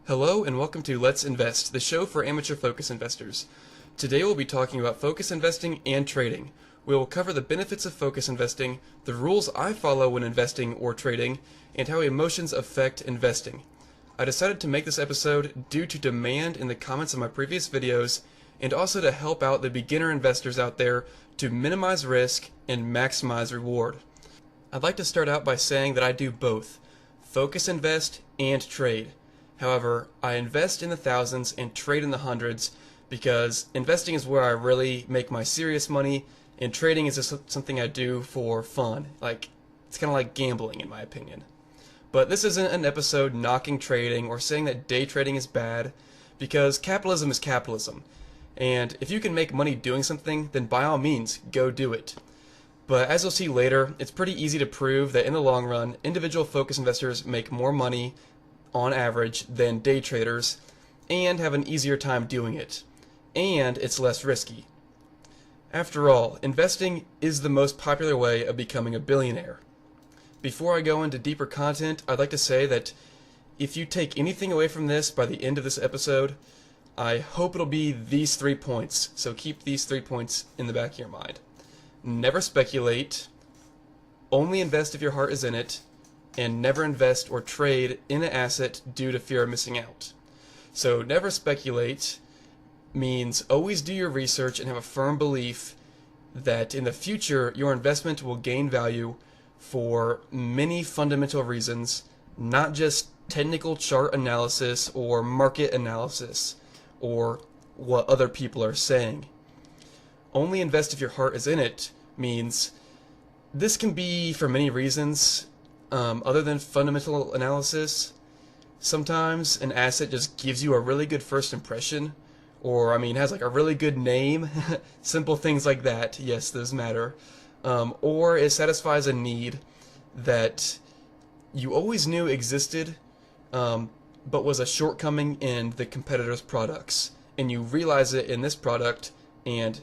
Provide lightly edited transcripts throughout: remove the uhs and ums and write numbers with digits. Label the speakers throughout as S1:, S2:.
S1: Hello and welcome to Let's Invest, the show for amateur focus investors. Today we'll be talking about focus investing and trading. We will cover the benefits of focus investing, the rules I follow when investing or trading, and how emotions affect investing. I decided to make this episode due to demand in the comments of my previous videos and also to help out the beginner investors out there to minimize risk and maximize reward. I'd like to start out by saying that I do both, focus invest and trade. However, I invest in the thousands and trade in the hundreds because investing is where I really make my serious money, and trading is just something I do for fun. It's kind of like gambling in my opinion. But this isn't an episode knocking trading or saying that day trading is bad, because capitalism is capitalism. And if you can make money doing something, then by all means, go do it. But as you'll see later, it's pretty easy to prove that in the long run, individual focus investors make more money on average than day traders and have an easier time doing it, and it's less risky. After all, investing is the most popular way of becoming a billionaire. Before I go into deeper content, I'd like to say that if you take anything away from this by the end of this episode, I hope it'll be these 3 points, so keep these 3 points in the back of your mind. Never speculate, only invest if your heart is in it, and never invest or trade in an asset due to fear of missing out. So never speculate means always do your research and have a firm belief that in the future your investment will gain value for many fundamental reasons, not just technical chart analysis or market analysis or what other people are saying. Only invest if your heart is in it means this can be for many reasons. Other than fundamental analysis, sometimes an asset just gives you a really good first impression, or has like a really good name, simple things like that, yes, those matter, or it satisfies a need that you always knew existed, but was a shortcoming in the competitor's products, and you realize it in this product, and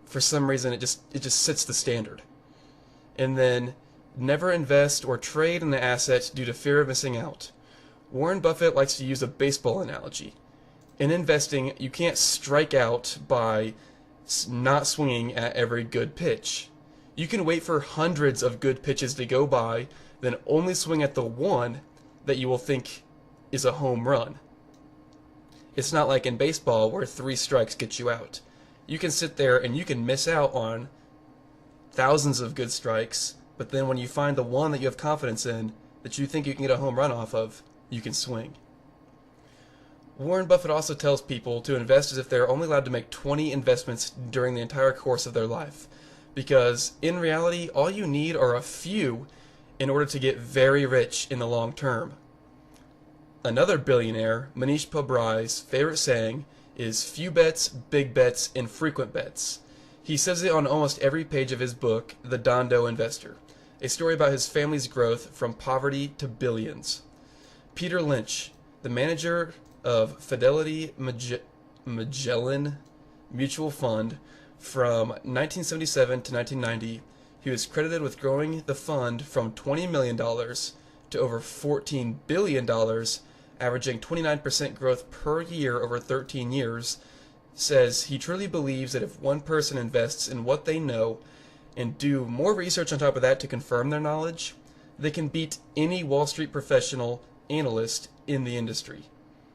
S1: for some reason it just sets the standard. And then never invest or trade in the asset due to fear of missing out. Warren Buffett likes to use a baseball analogy. In investing, you can't strike out by not swinging at every good pitch. You can wait for hundreds of good pitches to go by, then only swing at the one that you will think is a home run. It's not like in baseball where 3 strikes get you out. You can sit there and you can miss out on thousands of good strikes, but then when you find the one that you have confidence in, that you think you can get a home run off of, you can swing. Warren Buffett also tells people to invest as if they're only allowed to make 20 investments during the entire course of their life, because in reality, all you need are a few in order to get very rich in the long term. Another billionaire, Manish Pabrai's favorite saying is few bets, big bets, and frequent bets. He says it on almost every page of his book, The Dondo Investor, a story about his family's growth from poverty to billions. Peter Lynch, the manager of Fidelity Magellan Mutual Fund from 1977 to 1990, he was credited with growing the fund from $20 million to over $14 billion, averaging 29% growth per year over 13 years, says he truly believes that if one person invests in what they know and do more research on top of that to confirm their knowledge, they can beat any Wall Street professional analyst in the industry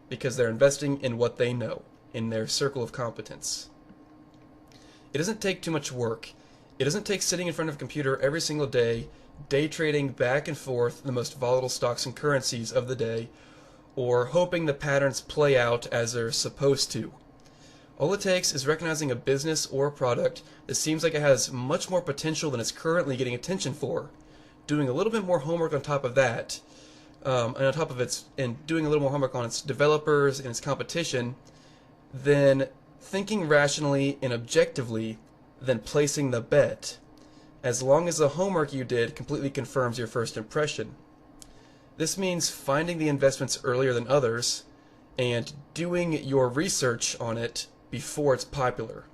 S1: because they're investing in what they know, in their circle of competence. It doesn't take too much work. It doesn't take sitting in front of a computer every single day, day trading back and forth the most volatile stocks and currencies of the day, or hoping the patterns play out as they're supposed to. All it takes is recognizing a business or a product that seems like it has much more potential than it's currently getting attention for, doing a little bit more homework on top of that, and doing a little more homework on its developers and its competition, then thinking rationally and objectively, then placing the bet, as long as the homework you did completely confirms your first impression. This means finding the investments earlier than others, and doing your research on it before it's popular,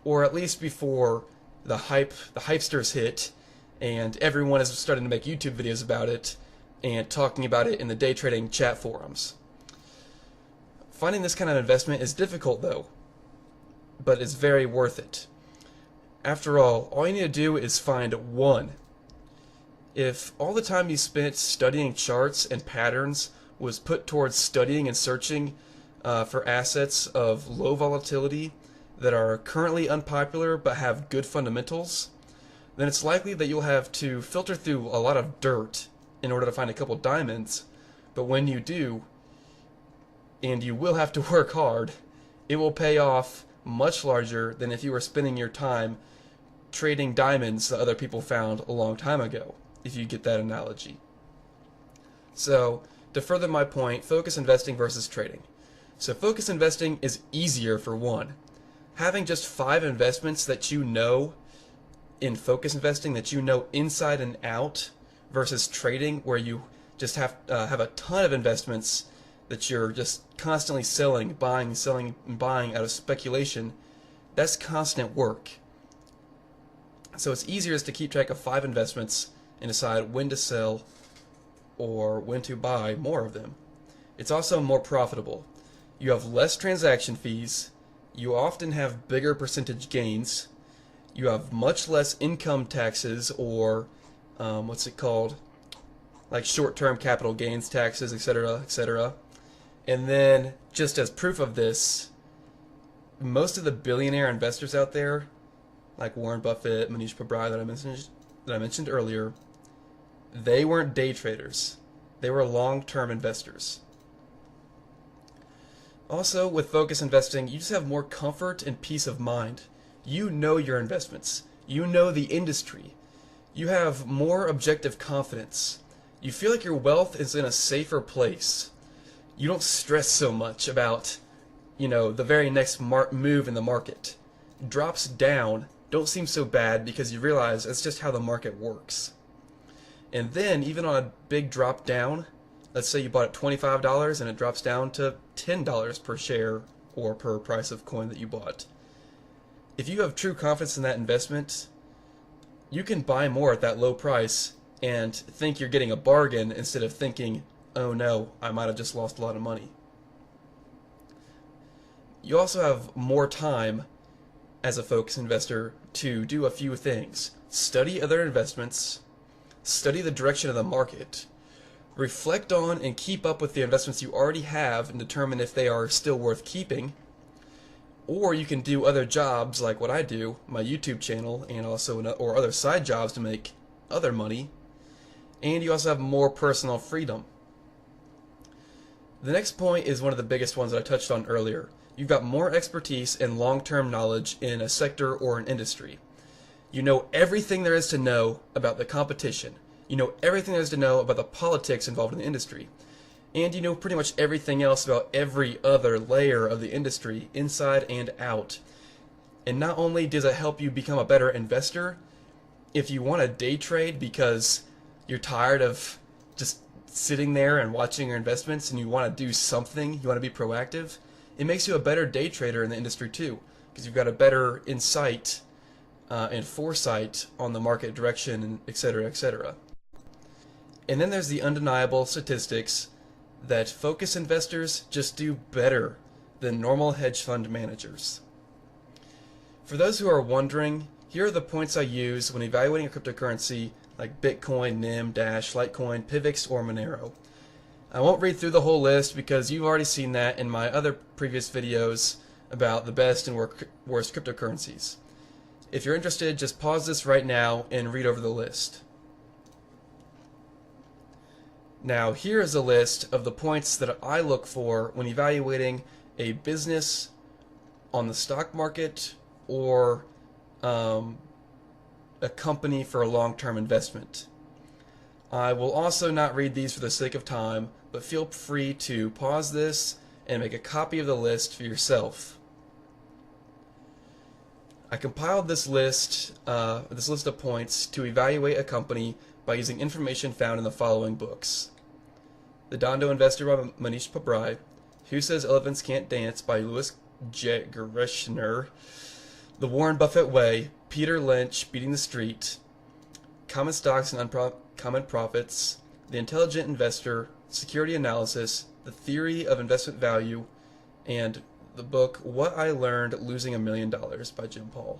S1: or at least before the hypesters hit and everyone is starting to make YouTube videos about it and talking about it in the day trading chat forums. Finding this kind of investment is difficult though, but it's very worth it. After all you need to do is find one. If all the time you spent studying charts and patterns was put towards studying and searching for assets of low volatility that are currently unpopular but have good fundamentals, then it's likely that you'll have to filter through a lot of dirt in order to find a couple diamonds. But when you do, and you will have to work hard, it will pay off much larger than if you were spending your time trading diamonds that other people found a long time ago, if you get that analogy. So, to further my point, focus investing versus trading. So focus investing is easier for one. Having just 5 investments that you know in focus investing that you know inside and out versus trading where you just have a ton of investments that you're just constantly selling, and buying out of speculation, that's constant work. So it's easier just to keep track of 5 investments and decide when to sell or when to buy more of them. It's also more profitable. You have less transaction fees, you often have bigger percentage gains, you have much less income taxes or like short-term capital gains taxes, etc., etc. And then, just as proof of this, most of the billionaire investors out there, like Warren Buffett, Manish Pabrai that I mentioned earlier, they weren't day traders. They were long-term investors. Also, with focus investing, you just have more comfort and peace of mind. You know your investments. You know the industry. You have more objective confidence. You feel like your wealth is in a safer place. You don't stress so much about, the very next move in the market. Drops down don't seem so bad because you realize that's just how the market works. And then, even on a big drop down, let's say you bought at $25 and it drops down to $10 per share or per price of coin that you bought. If you have true confidence in that investment, you can buy more at that low price and think you're getting a bargain instead of thinking, oh no, I might have just lost a lot of money. You also have more time as a focus investor to do a few things. Study other investments, study the direction of the market, reflect on and keep up with the investments you already have and determine if they are still worth keeping. Or you can do other jobs like what I do, my YouTube channel, and also or other side jobs to make other money. And you also have more personal freedom. The next point is one of the biggest ones that I touched on earlier. You've got more expertise and long-term knowledge in a sector or an industry. You know everything there is to know about the competition. You know everything there is to know about the politics involved in the industry. And you know pretty much everything else about every other layer of the industry, inside and out. And not only does it help you become a better investor, if you want to day trade because you're tired of just sitting there and watching your investments and you want to do something, you want to be proactive, it makes you a better day trader in the industry too, because you've got a better insight and foresight on the market direction, and etc., etc. And then there's the undeniable statistics that focus investors just do better than normal hedge fund managers. For those who are wondering, here are the points I use when evaluating a cryptocurrency like Bitcoin, NIM, Dash, Litecoin, Pivx, or Monero. I won't read through the whole list because you've already seen that in my other previous videos about the best and worst cryptocurrencies. If you're interested, just pause this right now and read over the list. Now, here is a list of the points that I look for when evaluating a business on the stock market or a company for a long-term investment. I will also not read these for the sake of time, but feel free to pause this and make a copy of the list for yourself. I compiled this list of points to evaluate a company by using information found in the following books: The Dondo Investor by Manish Pabrai, Who Says Elephants Can't Dance by Louis J. Gershner, The Warren Buffett Way, Peter Lynch, Beating the Street, Common Stocks and Uncommon Profits, The Intelligent Investor, Security Analysis, The Theory of Investment Value, and the book What I Learned Losing $1 Million by Jim Paul.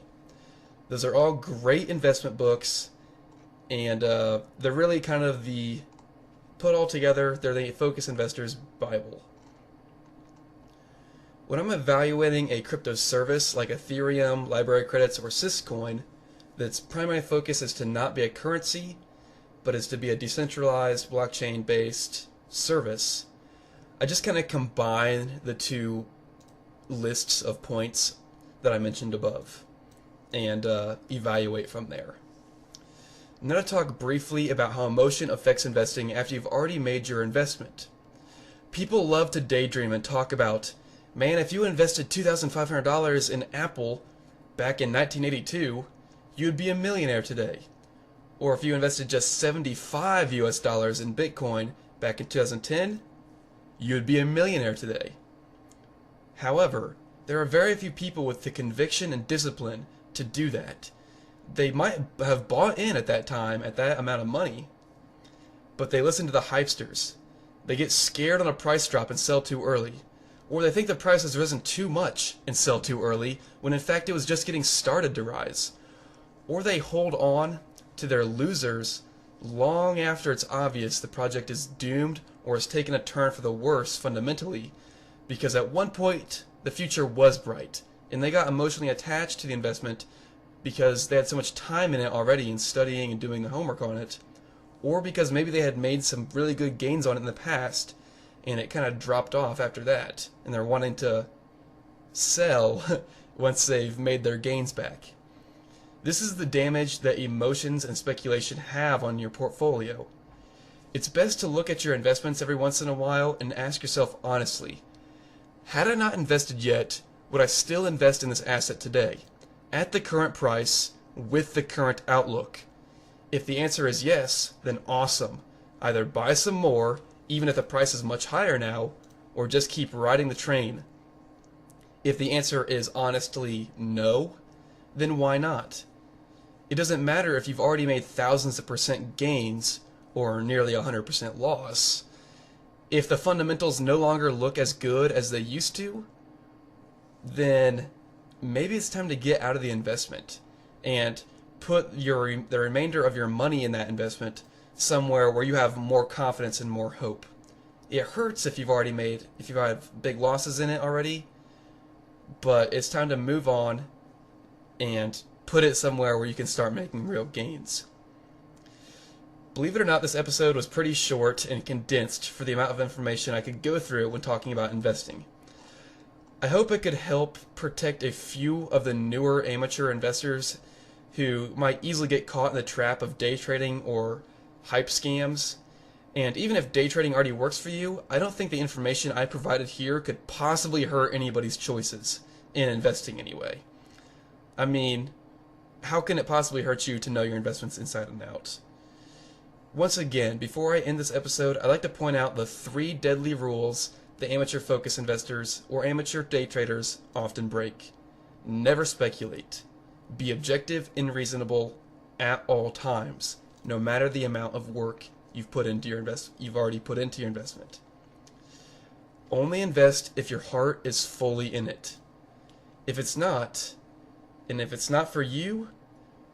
S1: Those are all great investment books, and they're really kind of the put all together, they're the Focus Investor's Bible. When I'm evaluating a crypto service like Ethereum, Library Credits, or Syscoin, its primary focus is to not be a currency, but is to be a decentralized, blockchain-based service, I just kind of combine the two lists of points that I mentioned above and evaluate from there. I'm going to talk briefly about how emotion affects investing after you've already made your investment. People love to daydream and talk about, man, if you invested $2,500 in Apple back in 1982, you'd be a millionaire today. Or if you invested just $75 in Bitcoin back in 2010, you'd be a millionaire today. However, there are very few people with the conviction and discipline to do that. They might have bought in at that time at that amount of money, but they listen to the hypesters. They get scared on a price drop and sell too early. Or they think the price has risen too much and sell too early when in fact it was just getting started to rise. Or they hold on to their losers long after it's obvious the project is doomed or has taken a turn for the worse fundamentally, because at one point the future was bright and they got emotionally attached to the investment because they had so much time in it already in studying and doing the homework on it, or because maybe they had made some really good gains on it in the past and it kind of dropped off after that and they're wanting to sell once they've made their gains back. This is the damage that emotions and speculation have on your portfolio. It's best to look at your investments every once in a while and ask yourself honestly, had I not invested yet, would I still invest in this asset today, at the current price, with the current outlook? If the answer is yes, then awesome. Either buy some more, even if the price is much higher now, or just keep riding the train. If the answer is honestly no, then why not? It doesn't matter if you've already made thousands of percent gains or nearly 100% loss. If the fundamentals no longer look as good as they used to, then maybe it's time to get out of the investment and put the remainder of your money in that investment somewhere where you have more confidence and more hope. It hurts if you have big losses in it already, but it's time to move on and put it somewhere where you can start making real gains. Believe it or not, this episode was pretty short and condensed for the amount of information I could go through when talking about investing. I hope it could help protect a few of the newer amateur investors who might easily get caught in the trap of day trading or hype scams. And even if day trading already works for you, I don't think the information I provided here could possibly hurt anybody's choices in investing anyway. I mean, how can it possibly hurt you to know your investments inside and out? Once again, before I end this episode, I'd like to point out the 3 deadly rules the amateur focus investors or amateur day traders often break. Never speculate. Be objective and reasonable at all times, no matter the amount of work you've already put into your investment. Only invest if your heart is fully in it. If it's not, and if it's not for you,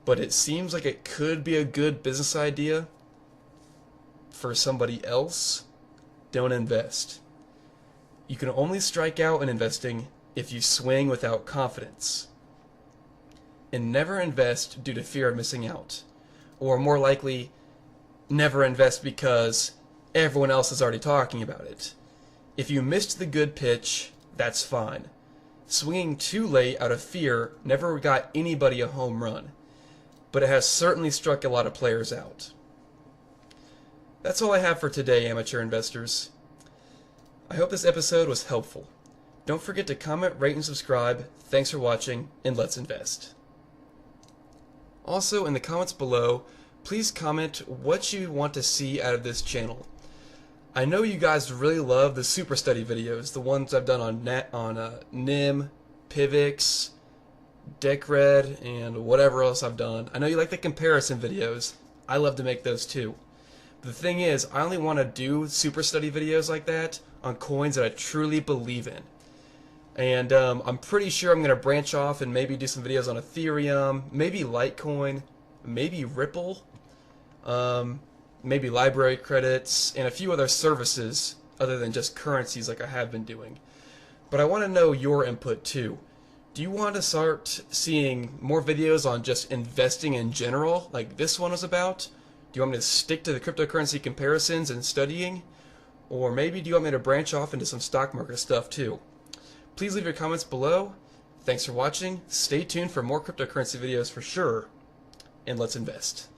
S1: but it seems like it could be a good business idea for somebody else, don't invest. You can only strike out in investing if you swing without confidence. And never invest due to fear of missing out. Or more likely, never invest because everyone else is already talking about it. If you missed the good pitch, that's fine. Swinging too late out of fear never got anybody a home run, but it has certainly struck a lot of players out. That's all I have for today, amateur investors. I hope this episode was helpful. Don't forget to comment, rate, and subscribe. Thanks for watching, and let's invest. Also, in the comments below, please comment what you want to see out of this channel. I know you guys really love the super study videos, the ones I've done on NIM, PIVX, Decred, and whatever else I've done. I know you like the comparison videos. I love to make those too. The thing is, I only want to do super study videos like that on coins that I truly believe in. And I'm pretty sure I'm going to branch off and maybe do some videos on Ethereum, maybe Litecoin, maybe Ripple, maybe library credits, and a few other services other than just currencies like I have been doing. But I want to know your input too. Do you want to start seeing more videos on just investing in general, like this one was about? Do you want me to stick to the cryptocurrency comparisons and studying? Or maybe do you want me to branch off into some stock market stuff too? Please leave your comments below. Thanks for watching. Stay tuned for more cryptocurrency videos for sure. And let's invest.